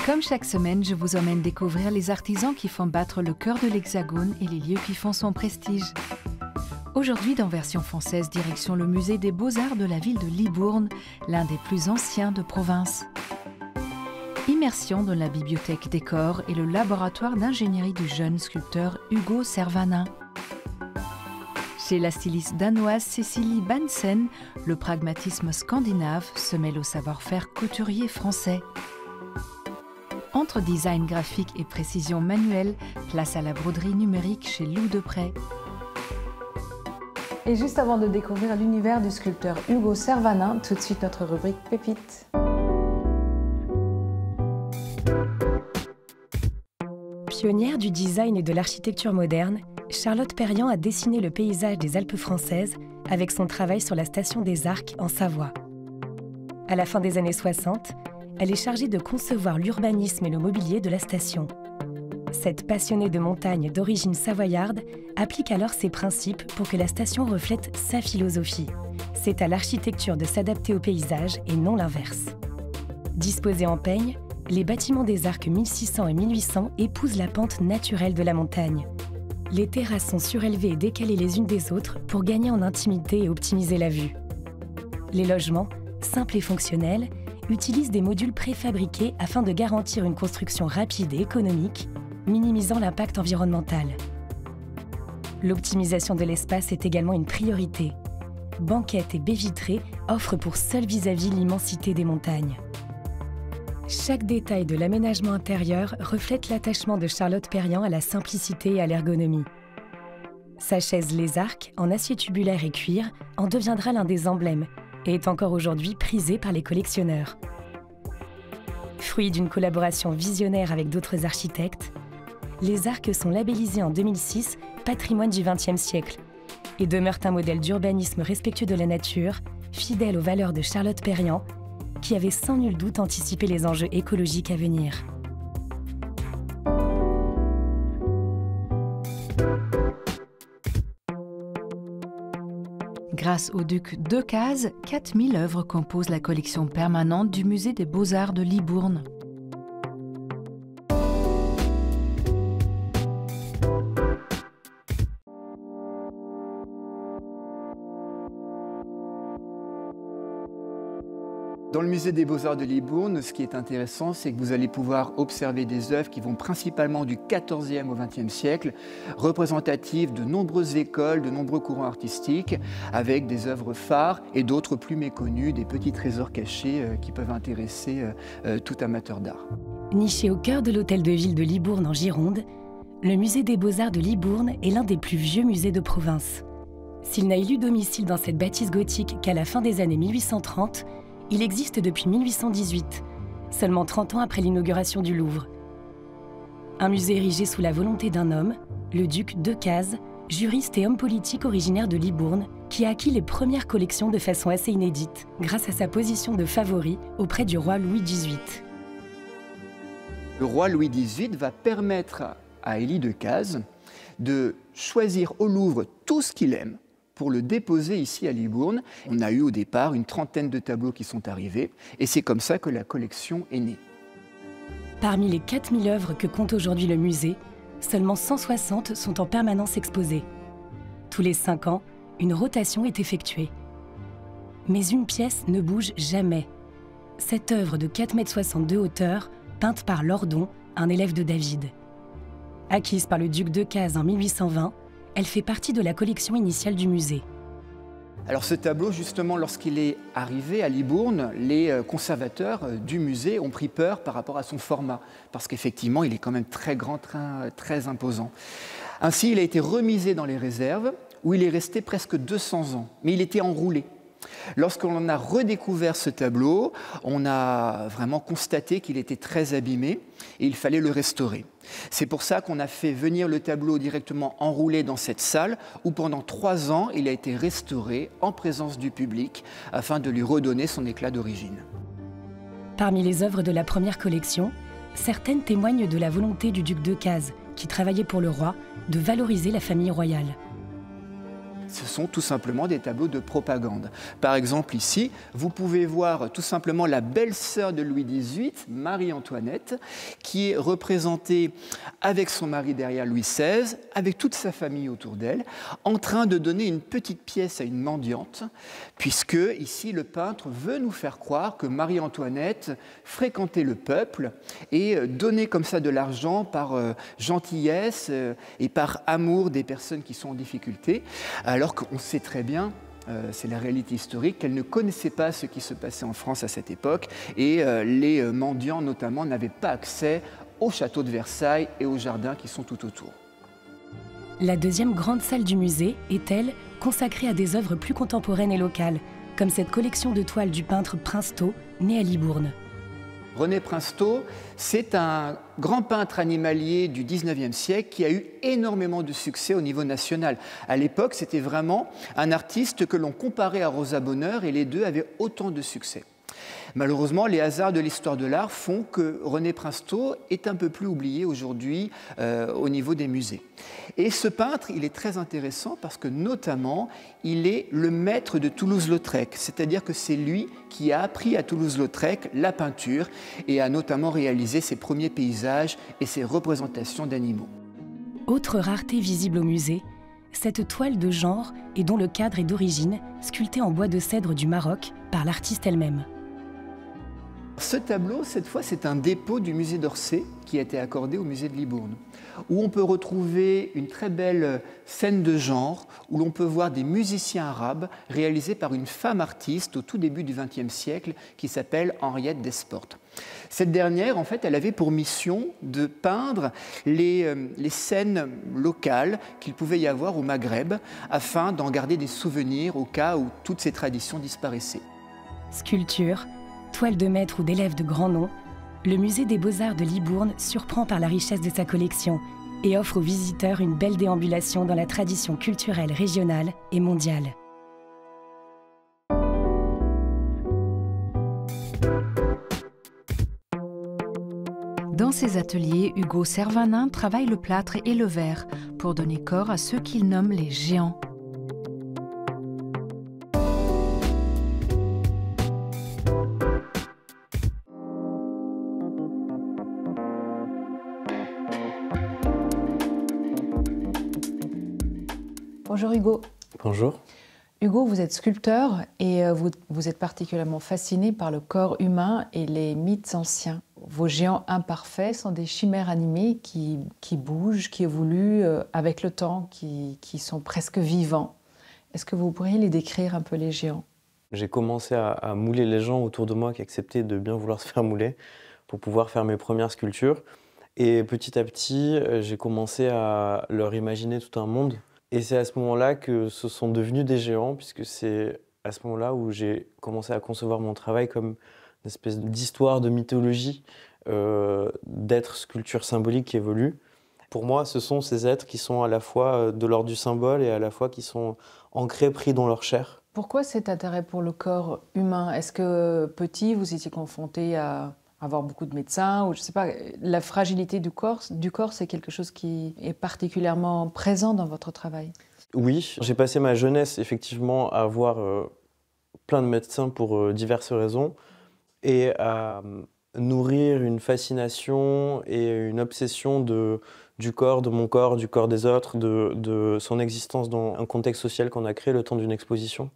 Comme chaque semaine, je vous emmène découvrir les artisans qui font battre le cœur de l'Hexagone et les lieux qui font son prestige. Aujourd'hui, dans version française, direction le musée des Beaux-Arts de la ville de Libourne, l'un des plus anciens de province. Immersion dans la bibliothèque décor et le laboratoire d'ingénierie du jeune sculpteur Hugo Servanin. Chez la styliste danoise Cécilie Bansen, le pragmatisme scandinave se mêle au savoir-faire couturier français. Entre design graphique et précision manuelle, place à la broderie numérique chez Lou Deprez. Et juste avant de découvrir l'univers du sculpteur Hugo Servanin, tout de suite notre rubrique Pépites. Pionnière du design et de l'architecture moderne, Charlotte Perriand a dessiné le paysage des Alpes françaises avec son travail sur la station des Arcs en Savoie. À la fin des années 60, elle est chargée de concevoir l'urbanisme et le mobilier de la station. Cette passionnée de montagne d'origine savoyarde applique alors ses principes pour que la station reflète sa philosophie. C'est à l'architecture de s'adapter au paysage et non l'inverse. Disposés en peigne, les bâtiments des Arcs 1600 et 1800 épousent la pente naturelle de la montagne. Les terrasses sont surélevées et décalées les unes des autres pour gagner en intimité et optimiser la vue. Les logements, simples et fonctionnels, utilisent des modules préfabriqués afin de garantir une construction rapide et économique, minimisant l'impact environnemental. L'optimisation de l'espace est également une priorité. Banquettes et baies vitrées offrent pour seul vis-à-vis l'immensité des montagnes. Chaque détail de l'aménagement intérieur reflète l'attachement de Charlotte Perriand à la simplicité et à l'ergonomie. Sa chaise Les Arcs, en acier tubulaire et cuir, en deviendra l'un des emblèmes et est encore aujourd'hui prisée par les collectionneurs. Fruit d'une collaboration visionnaire avec d'autres architectes, Les Arcs sont labellisés en 2006 Patrimoine du XXe siècle et demeurent un modèle d'urbanisme respectueux de la nature, fidèle aux valeurs de Charlotte Perriand, qui avait sans nul doute anticipé les enjeux écologiques à venir. Grâce au duc Decazes, 4000 œuvres composent la collection permanente du musée des Beaux-Arts de Libourne. Dans le musée des Beaux-Arts de Libourne, ce qui est intéressant, c'est que vous allez pouvoir observer des œuvres qui vont principalement du XIVe au XXe siècle, représentatives de nombreuses écoles, de nombreux courants artistiques, avec des œuvres phares et d'autres plus méconnues, des petits trésors cachés qui peuvent intéresser tout amateur d'art. Niché au cœur de l'hôtel de ville de Libourne en Gironde, le musée des Beaux-Arts de Libourne est l'un des plus vieux musées de province. S'il n'a élu domicile dans cette bâtisse gothique qu'à la fin des années 1830, il existe depuis 1818, seulement 30 ans après l'inauguration du Louvre. Un musée érigé sous la volonté d'un homme, le duc Decazes, juriste et homme politique originaire de Libourne, qui a acquis les premières collections de façon assez inédite, grâce à sa position de favori auprès du roi Louis XVIII. Le roi Louis XVIII va permettre à Élie Decazes de choisir au Louvre tout ce qu'il aime, pour le déposer ici à Libourne. On a eu au départ une trentaine de tableaux qui sont arrivés, et c'est comme ça que la collection est née. Parmi les 4000 œuvres que compte aujourd'hui le musée, seulement 160 sont en permanence exposées. Tous les 5 ans, une rotation est effectuée. Mais une pièce ne bouge jamais. Cette œuvre de 4,60 m de hauteur, peinte par Lordon, un élève de David. Acquise par le duc Decazes en 1820, elle fait partie de la collection initiale du musée. Alors ce tableau, justement, lorsqu'il est arrivé à Libourne, les conservateurs du musée ont pris peur par rapport à son format, parce qu'effectivement, il est quand même très grand, très imposant. Ainsi, il a été remisé dans les réserves, où il est resté presque 200 ans, mais il était enroulé. Lorsqu'on a redécouvert ce tableau, on a vraiment constaté qu'il était très abîmé et il fallait le restaurer. C'est pour ça qu'on a fait venir le tableau directement enroulé dans cette salle où pendant 3 ans, il a été restauré en présence du public afin de lui redonner son éclat d'origine. Parmi les œuvres de la première collection, certaines témoignent de la volonté du duc Decazes, qui travaillait pour le roi, de valoriser la famille royale. Ce sont tout simplement des tableaux de propagande. Par exemple ici, vous pouvez voir tout simplement la belle-sœur de Louis XVIII, Marie-Antoinette, qui est représentée avec son mari derrière Louis XVI, avec toute sa famille autour d'elle, en train de donner une petite pièce à une mendiante, puisque ici le peintre veut nous faire croire que Marie-Antoinette fréquentait le peuple et donnait comme ça de l'argent par gentillesse et par amour des personnes qui sont en difficulté, alors qu'on sait très bien, c'est la réalité historique, qu'elle ne connaissait pas ce qui se passait en France à cette époque et les mendiants notamment n'avaient pas accès au château de Versailles et aux jardins qui sont tout autour. La deuxième grande salle du musée est, elle, consacrée à des œuvres plus contemporaines et locales, comme cette collection de toiles du peintre Princeteau, né à Libourne. René Princeteau, c'est un grand peintre animalier du 19e siècle qui a eu énormément de succès au niveau national. À l'époque, c'était vraiment un artiste que l'on comparait à Rosa Bonheur et les deux avaient autant de succès. Malheureusement, les hasards de l'histoire de l'art font que René Princeteau est un peu plus oublié aujourd'hui au niveau des musées. Et ce peintre, il est très intéressant parce que notamment, il est le maître de Toulouse-Lautrec, c'est-à-dire que c'est lui qui a appris à Toulouse-Lautrec la peinture et a notamment réalisé ses premiers paysages et ses représentations d'animaux. Autre rareté visible au musée, cette toile de genre et dont le cadre est d'origine, sculptée en bois de cèdre du Maroc par l'artiste elle-même. Ce tableau, cette fois, c'est un dépôt du musée d'Orsay qui a été accordé au musée de Libourne, où on peut retrouver une très belle scène de genre, où l'on peut voir des musiciens arabes réalisés par une femme artiste au tout début du XXe siècle qui s'appelle Henriette Desportes. Cette dernière, en fait, elle avait pour mission de peindre les scènes locales qu'il pouvait y avoir au Maghreb, afin d'en garder des souvenirs au cas où toutes ces traditions disparaissaient. Sculpture, toile de maître ou d'élève de grand nom, le musée des Beaux-Arts de Libourne surprend par la richesse de sa collection et offre aux visiteurs une belle déambulation dans la tradition culturelle régionale et mondiale. Dans ses ateliers, Hugo Servanin travaille le plâtre et le verre pour donner corps à ceux qu'il nomme les géants. Bonjour Hugo. Bonjour. Hugo, vous êtes sculpteur et vous êtes particulièrement fasciné par le corps humain et les mythes anciens. Vos géants imparfaits sont des chimères animées qui bougent, qui évoluent avec le temps, qui sont presque vivants. Est-ce que vous pourriez les décrire un peu, les géants? J'ai commencé à mouler les gens autour de moi qui acceptaient de bien vouloir se faire mouler pour pouvoir faire mes premières sculptures. Et petit à petit, j'ai commencé à leur imaginer tout un monde. Et c'est à ce moment-là que ce sont devenus des géants, puisque c'est à ce moment-là où j'ai commencé à concevoir mon travail comme une espèce d'histoire, de mythologie, d'êtres sculptures symboliques qui évoluent. Pour moi, ce sont ces êtres qui sont à la fois de l'ordre du symbole et à la fois qui sont ancrés, pris dans leur chair. Pourquoi cet intérêt pour le corps humain? Est-ce que petit, vous étiez confronté à avoir beaucoup de médecins, ou je sais pas, la fragilité du corps, c'est quelque chose qui est particulièrement présent dans votre travail? Oui, j'ai passé ma jeunesse effectivement à voir plein de médecins pour diverses raisons et à nourrir une fascination et une obsession du corps, de mon corps, du corps des autres, de son existence dans un contexte social qu'on a créé le temps d'une exposition.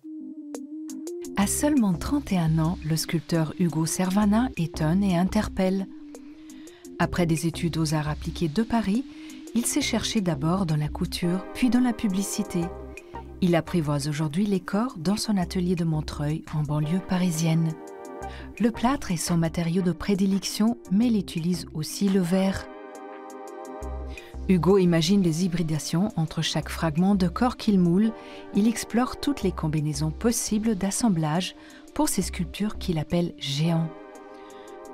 À seulement 31 ans, le sculpteur Hugo Servanin étonne et interpelle. Après des études aux arts appliqués de Paris, il s'est cherché d'abord dans la couture, puis dans la publicité. Il apprivoise aujourd'hui les corps dans son atelier de Montreuil, en banlieue parisienne. Le plâtre est son matériau de prédilection, mais il utilise aussi le verre. Hugo imagine les hybridations entre chaque fragment de corps qu'il moule. Il explore toutes les combinaisons possibles d'assemblage pour ces sculptures qu'il appelle géants.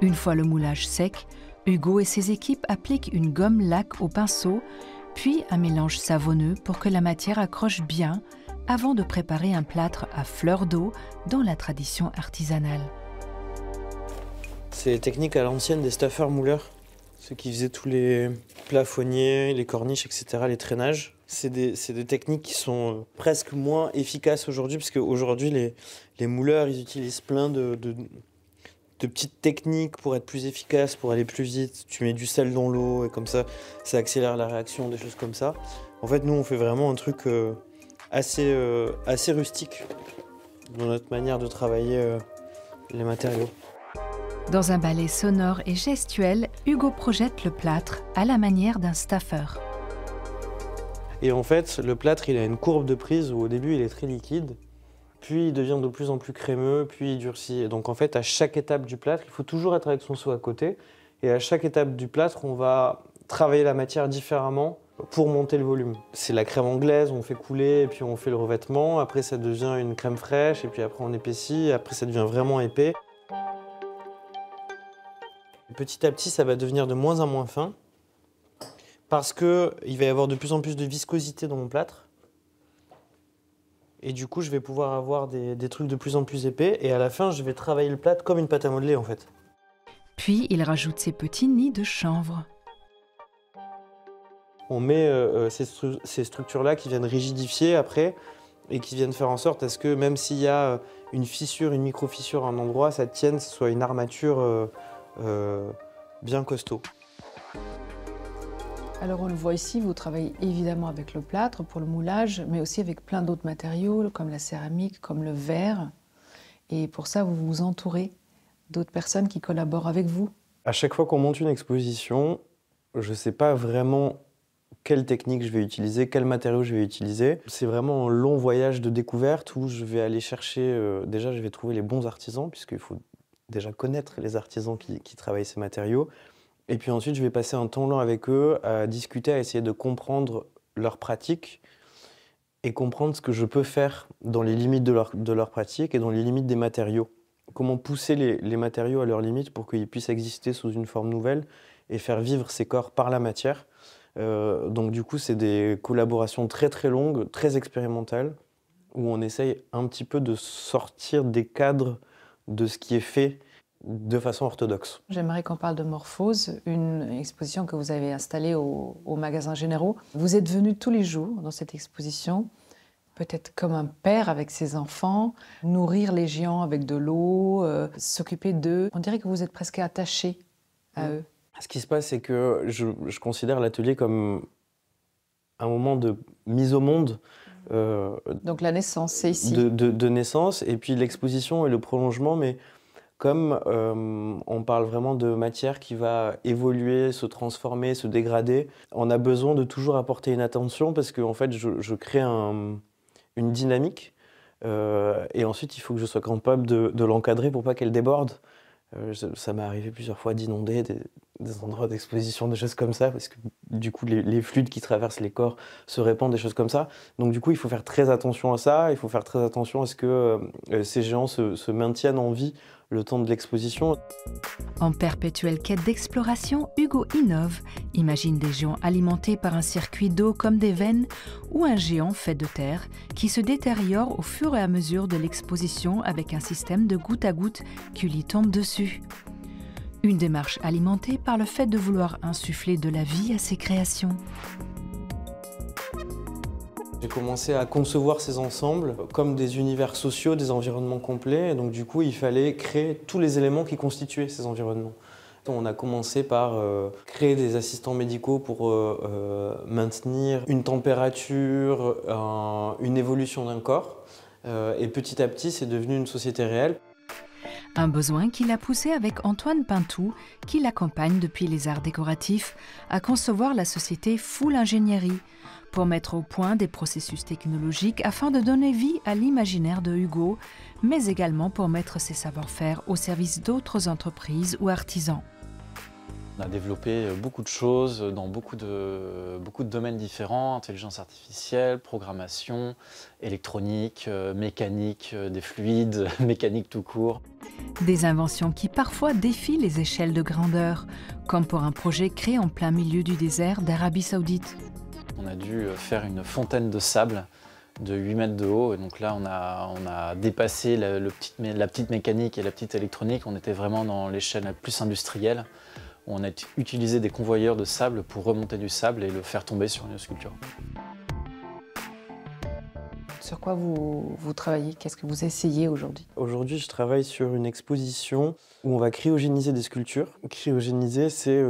Une fois le moulage sec, Hugo et ses équipes appliquent une gomme laque au pinceau, puis un mélange savonneux pour que la matière accroche bien avant de préparer un plâtre à fleur d'eau dans la tradition artisanale. C'est les techniques à l'ancienne des staffeurs mouleurs. Ceux qui faisaient tous les plafonniers, les corniches, etc., les traînages. C'est des techniques qui sont presque moins efficaces aujourd'hui, parce qu'aujourd'hui, les mouleurs, ils utilisent plein de petites techniques pour être plus efficaces, pour aller plus vite. Tu mets du sel dans l'eau et comme ça accélère la réaction, des choses comme ça. En fait, nous, on fait vraiment un truc assez rustique dans notre manière de travailler les matériaux. Dans un ballet sonore et gestuel, Hugo projette le plâtre à la manière d'un staffeur. Et en fait, le plâtre, il a une courbe de prise où au début, il est très liquide, puis il devient de plus en plus crémeux, puis il durcit. Et donc en fait, à chaque étape du plâtre, il faut toujours être avec son seau à côté. Et à chaque étape du plâtre, on va travailler la matière différemment pour monter le volume. C'est la crème anglaise, on fait couler, et puis on fait le revêtement. Après, ça devient une crème fraîche, et puis après, on épaissit. Après, ça devient vraiment épais. Petit à petit, ça va devenir de moins en moins fin, parce qu'il va y avoir de plus en plus de viscosité dans mon plâtre. Et du coup, je vais pouvoir avoir des trucs de plus en plus épais. Et à la fin, je vais travailler le plâtre comme une pâte à modeler, en fait. Puis, il rajoute ses petits nids de chanvre. On met ces structures-là qui viennent rigidifier après et qui viennent faire en sorte à ce que même s'il y a une fissure, une micro-fissure à un endroit, ça tienne, ce soit une armature bien costaud. Alors on le voit ici, vous travaillez évidemment avec le plâtre pour le moulage, mais aussi avec plein d'autres matériaux comme la céramique, comme le verre. Et pour ça, vous vous entourez d'autres personnes qui collaborent avec vous. À chaque fois qu'on monte une exposition, je ne sais pas vraiment quelle technique je vais utiliser, quel matériau je vais utiliser. C'est vraiment un long voyage de découverte où je vais aller chercher, déjà je vais trouver les bons artisans, puisqu'il faut déjà connaître les artisans qui travaillent ces matériaux. Et puis ensuite, je vais passer un temps long avec eux à discuter, à essayer de comprendre leurs pratiques et comprendre ce que je peux faire dans les limites de leur pratique et dans les limites des matériaux. Comment pousser les matériaux à leurs limites pour qu'ils puissent exister sous une forme nouvelle et faire vivre ces corps par la matière. Donc du coup, c'est des collaborations très très longues, très expérimentales, où on essaye un petit peu de sortir des cadres de ce qui est fait de façon orthodoxe. J'aimerais qu'on parle de Morphose, une exposition que vous avez installée au magasin Généraux. Vous êtes venu tous les jours dans cette exposition, peut-être comme un père avec ses enfants, nourrir les géants avec de l'eau, s'occuper d'eux. On dirait que vous êtes presque attaché à eux. Ce qui se passe, c'est que je considère l'atelier comme un moment de mise au monde. Donc la naissance, c'est ici. De naissance, et puis l'exposition est le prolongement, mais comme on parle vraiment de matière qui va évoluer, se transformer, se dégrader, on a besoin de toujours apporter une attention parce que en fait, je crée une dynamique et ensuite il faut que je sois capable de l'encadrer pour pas qu'elle déborde. Ça m'est arrivé plusieurs fois d'inonder des endroits d'exposition, des choses comme ça, parce que du coup les fluides qui traversent les corps se répandent, des choses comme ça. Donc du coup il faut faire très attention à ça, il faut faire très attention à ce que ces géants se maintiennent en vie le temps de l'exposition. En perpétuelle quête d'exploration, Hugo innove, imagine des géants alimentés par un circuit d'eau comme des veines ou un géant fait de terre qui se détériore au fur et à mesure de l'exposition avec un système de goutte à goutte qui lui tombe dessus. Une démarche alimentée par le fait de vouloir insuffler de la vie à ses créations. J'ai commencé à concevoir ces ensembles comme des univers sociaux, des environnements complets. Et donc du coup, il fallait créer tous les éléments qui constituaient ces environnements. On a commencé par créer des assistants médicaux pour maintenir une température, une évolution d'un corps. Et petit à petit, c'est devenu une société réelle. Un besoin qui l'a poussé avec Antoine Pintou, qui l'accompagne depuis les arts décoratifs, à concevoir la société Full Ingénierie, pour mettre au point des processus technologiques afin de donner vie à l'imaginaire de Hugo, mais également pour mettre ses savoir-faire au service d'autres entreprises ou artisans. On a développé beaucoup de choses dans beaucoup de domaines différents, intelligence artificielle, programmation, électronique, mécanique des fluides, mécanique tout court. Des inventions qui parfois défient les échelles de grandeur, comme pour un projet créé en plein milieu du désert d'Arabie Saoudite. On a dû faire une fontaine de sable de 8 mètres de haut, et donc là on a dépassé la petite mécanique et la petite électronique, on était vraiment dans l'échelle plus industrielle. On a utilisé des convoyeurs de sable pour remonter du sable et le faire tomber sur une sculpture. Sur quoi vous travaillez? Qu'est-ce que vous essayez aujourd'hui? Aujourd'hui, je travaille sur une exposition où on va cryogéniser des sculptures. Cryogéniser, c'est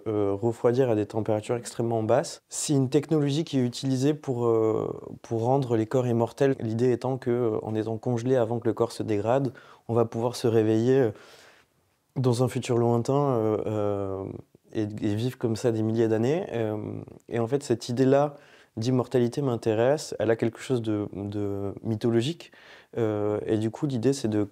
refroidir à des températures extrêmement basses. C'est une technologie qui est utilisée pour rendre les corps immortels. L'idée étant qu'en étant congelé avant que le corps se dégrade, on va pouvoir se réveiller dans un futur lointain et vivre comme ça des milliers d'années. Et en fait, cette idée-là d'immortalité m'intéresse. Elle a quelque chose de mythologique. Et du coup, l'idée, c'est de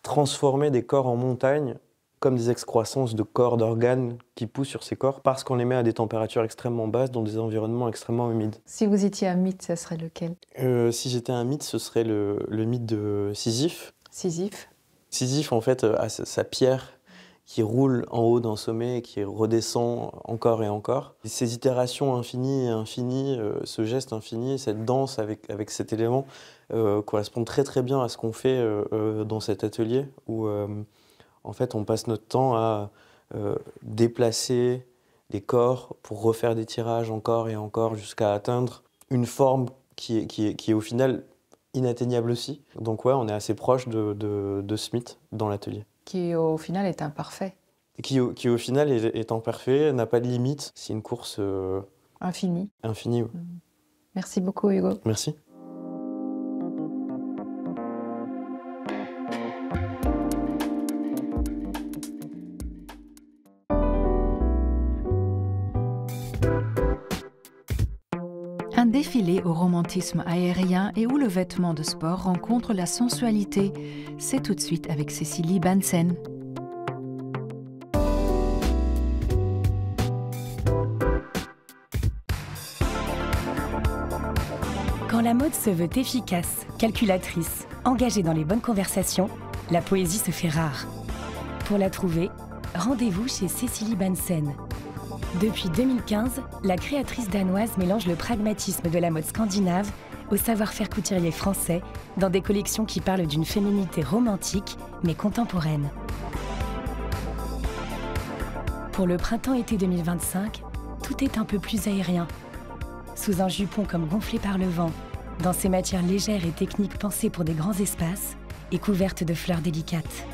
transformer des corps en montagne comme des excroissances de corps, d'organes qui poussent sur ces corps parce qu'on les met à des températures extrêmement basses dans des environnements extrêmement humides. Si vous étiez un mythe, ça serait lequel? Si j'étais un mythe, ce serait le mythe de Sisyphe. Sisyphe? Sisyphe, en fait, a sa pierre qui roule en haut d'un sommet et qui redescend encore et encore. Et ces itérations infinies et infinies, ce geste infini, cette danse avec cet élément correspondent très très bien à ce qu'on fait dans cet atelier où en fait on passe notre temps à déplacer les corps pour refaire des tirages encore et encore jusqu'à atteindre une forme qui est au final inatteignable aussi. Donc ouais, on est assez proche de ce mythe dans l'atelier. Qui au final est imparfait. Qui au final est imparfait, n'a pas de limite. C'est une course Infinie. Infinie. Ouais. Merci beaucoup Hugo. Merci. Un défilé au romantisme aérien et où le vêtement de sport rencontre la sensualité. C'est tout de suite avec Cécilie Bansen. Quand la mode se veut efficace, calculatrice, engagée dans les bonnes conversations, la poésie se fait rare. Pour la trouver, rendez-vous chez Cécilie Bansen. Depuis 2015, la créatrice danoise mélange le pragmatisme de la mode scandinave au savoir-faire couturier français dans des collections qui parlent d'une féminité romantique mais contemporaine. Pour le printemps-été 2025, tout est un peu plus aérien. Sous un jupon comme gonflé par le vent, dans ces matières légères et techniques pensées pour des grands espaces et couvertes de fleurs délicates.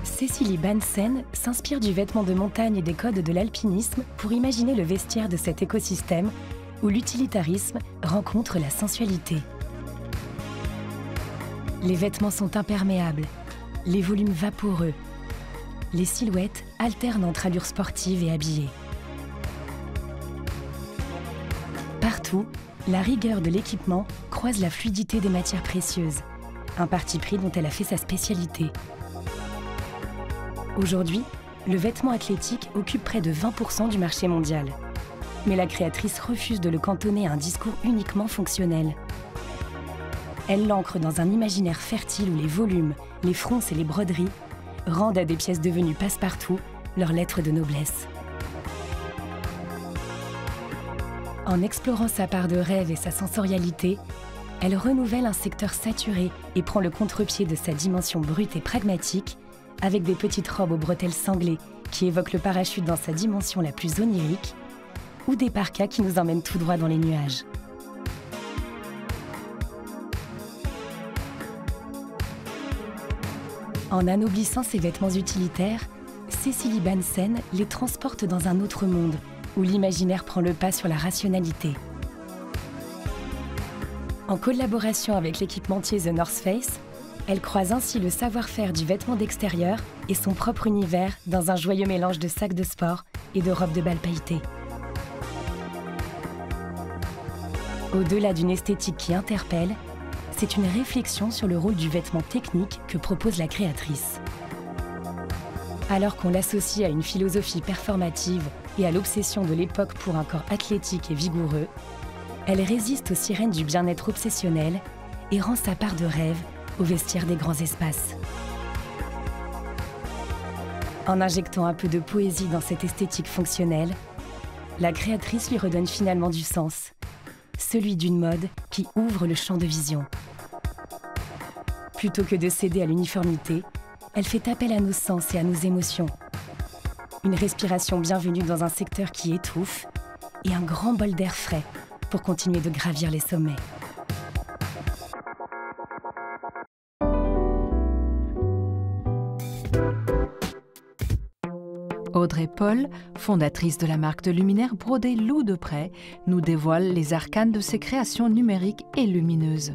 Cécilie Bansen s'inspire du vêtement de montagne et des codes de l'alpinisme pour imaginer le vestiaire de cet écosystème où l'utilitarisme rencontre la sensualité. Les vêtements sont imperméables, les volumes vaporeux, les silhouettes alternent entre allures sportives et habillées. Partout, la rigueur de l'équipement croise la fluidité des matières précieuses, un parti pris dont elle a fait sa spécialité. Aujourd'hui, le vêtement athlétique occupe près de 20% du marché mondial. Mais la créatrice refuse de le cantonner à un discours uniquement fonctionnel. Elle l'ancre dans un imaginaire fertile où les volumes, les fronces et les broderies rendent à des pièces devenues passe-partout leur lettre de noblesse. En explorant sa part de rêve et sa sensorialité, elle renouvelle un secteur saturé et prend le contre-pied de sa dimension brute et pragmatique avec des petites robes aux bretelles sanglées qui évoquent le parachute dans sa dimension la plus onirique ou des parkas qui nous emmènent tout droit dans les nuages. En anoblissant ses vêtements utilitaires, Cécilie Bansen les transporte dans un autre monde où l'imaginaire prend le pas sur la rationalité. En collaboration avec l'équipementier The North Face, elle croise ainsi le savoir-faire du vêtement d'extérieur et son propre univers dans un joyeux mélange de sacs de sport et de robes de bal pailletées. Au-delà d'une esthétique qui interpelle, c'est une réflexion sur le rôle du vêtement technique que propose la créatrice. Alors qu'on l'associe à une philosophie performative et à l'obsession de l'époque pour un corps athlétique et vigoureux, elle résiste aux sirènes du bien-être obsessionnel et rend sa part de rêve au vestiaire des grands espaces. En injectant un peu de poésie dans cette esthétique fonctionnelle, la créatrice lui redonne finalement du sens, celui d'une mode qui ouvre le champ de vision. Plutôt que de céder à l'uniformité, elle fait appel à nos sens et à nos émotions. Une respiration bienvenue dans un secteur qui étouffe et un grand bol d'air frais pour continuer de gravir les sommets. Audrey Paul, fondatrice de la marque de luminaires brodés Loup de Près, nous dévoile les arcanes de ses créations numériques et lumineuses.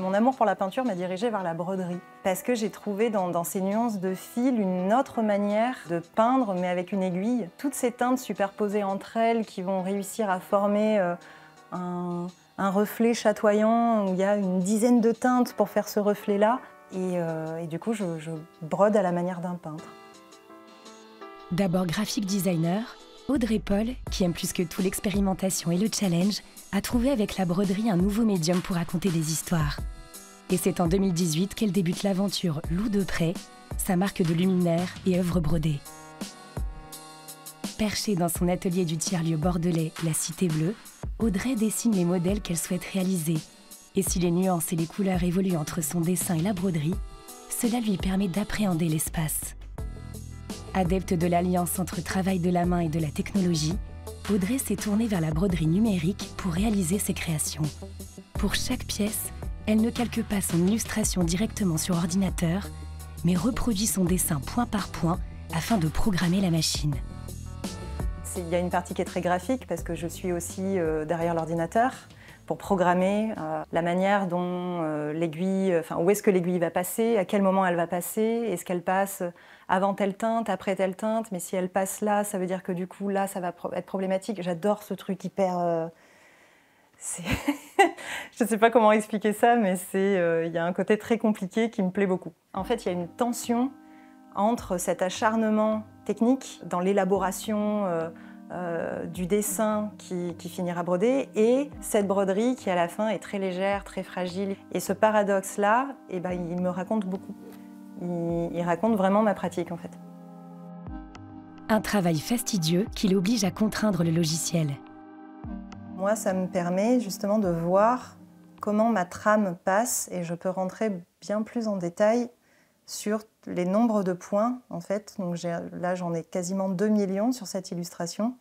Mon amour pour la peinture m'a dirigée vers la broderie parce que j'ai trouvé dans ces nuances de fil une autre manière de peindre, mais avec une aiguille. Toutes ces teintes superposées entre elles qui vont réussir à former un reflet chatoyant où il y a une dizaine de teintes pour faire ce reflet-là. Et du coup, je brode à la manière d'un peintre. D'abord graphic designer, Audrey Paul, qui aime plus que tout l'expérimentation et le challenge, a trouvé avec la broderie un nouveau médium pour raconter des histoires. Et c'est en 2018 qu'elle débute l'aventure Loup de Près, sa marque de luminaires et œuvres brodées. Perchée dans son atelier du tiers-lieu bordelais, la Cité Bleue, Audrey dessine les modèles qu'elle souhaite réaliser. Et si les nuances et les couleurs évoluent entre son dessin et la broderie, cela lui permet d'appréhender l'espace. Adepte de l'alliance entre travail de la main et de la technologie, Audrey s'est tournée vers la broderie numérique pour réaliser ses créations. Pour chaque pièce, elle ne calque pas son illustration directement sur ordinateur, mais reproduit son dessin point par point afin de programmer la machine. Il y a une partie qui est très graphique parce que je suis aussi derrière l'ordinateur pour programmer la manière dont l'aiguille, où est-ce que l'aiguille va passer, à quel moment elle va passer, est-ce qu'elle passe avant telle teinte, après telle teinte, mais si elle passe là, ça veut dire que du coup là, ça va être problématique. J'adore ce truc hyper... Je ne sais pas comment expliquer ça, mais il y a un côté très compliqué qui me plaît beaucoup. En fait, il y a une tension entre cet acharnement technique dans l'élaboration du dessin qui finira brodé et cette broderie qui à la fin est très légère, très fragile. Et ce paradoxe-là, il me raconte beaucoup. Il raconte vraiment ma pratique en fait. Un travail fastidieux qui l'oblige à contraindre le logiciel. Moi, ça me permet justement de voir comment ma trame passe et je peux rentrer bien plus en détail sur les nombres de points, en fait. Donc là, j'en ai quasiment 2 millions sur cette illustration.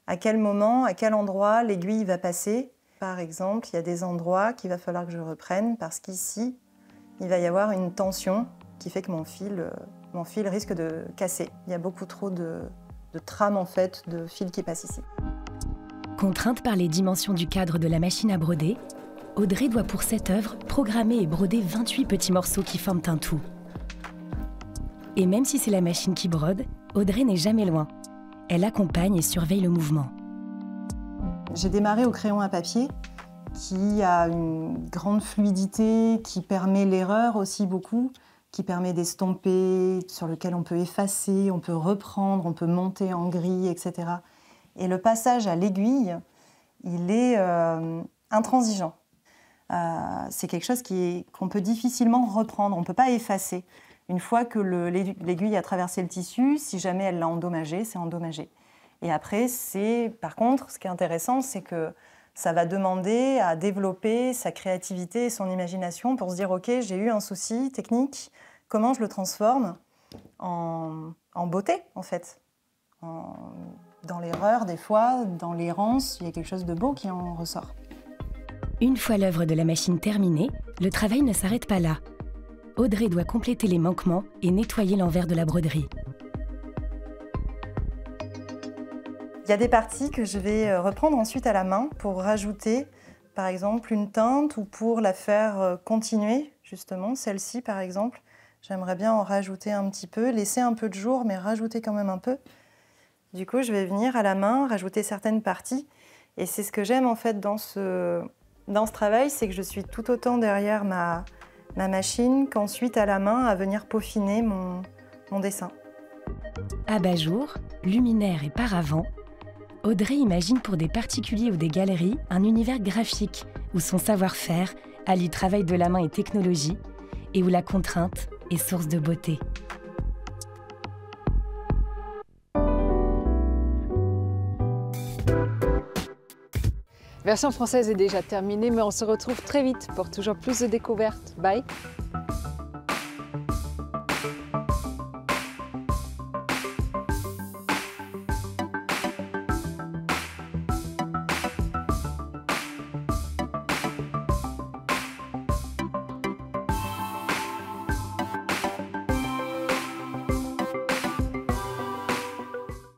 À quel moment, à quel endroit l'aiguille va passer. Par exemple, il y a des endroits qu'il va falloir que je reprenne parce qu'ici, il va y avoir une tension qui fait que mon fil risque de casser. Il y a beaucoup trop de trames, en fait, de fils qui passent ici. Contrainte par les dimensions du cadre de la machine à broder, Audrey doit pour cette œuvre programmer et broder 28 petits morceaux qui forment un tout. Et même si c'est la machine qui brode, Audrey n'est jamais loin. Elle accompagne et surveille le mouvement. J'ai démarré au crayon à papier, qui a une grande fluidité, qui permet l'erreur aussi beaucoup, qui permet d'estomper, sur lequel on peut effacer, on peut reprendre, on peut monter en grille, etc. Et le passage à l'aiguille, il est intransigeant. C'est quelque chose qu'on peut difficilement reprendre, on ne peut pas effacer. Une fois que l'aiguille a traversé le tissu, si jamais elle l'a endommagé, c'est endommagé. Et après, par contre, ce qui est intéressant, c'est que ça va demander à développer sa créativité et son imagination pour se dire « Ok, j'ai eu un souci technique, comment je le transforme en beauté, en fait ?» Dans l'erreur, des fois, dans l'errance, il y a quelque chose de beau qui en ressort. Une fois l'œuvre de la machine terminée, le travail ne s'arrête pas là. Audrey doit compléter les manquements et nettoyer l'envers de la broderie. Il y a des parties que je vais reprendre ensuite à la main pour rajouter, par exemple, une teinte ou pour la faire continuer, justement. Celle-ci, par exemple, j'aimerais bien en rajouter un petit peu, laisser un peu de jour, mais rajouter quand même un peu. Du coup, je vais venir à la main, rajouter certaines parties. Et c'est ce que j'aime en fait dans ce travail, c'est que je suis tout autant derrière ma machine qu'ensuite à la main à venir peaufiner mon dessin. Abat-jour, luminaire et paravent, Audrey imagine pour des particuliers ou des galeries un univers graphique où son savoir-faire allie travail de la main et technologie et où la contrainte est source de beauté. Version française est déjà terminée, mais on se retrouve très vite pour toujours plus de découvertes. Bye!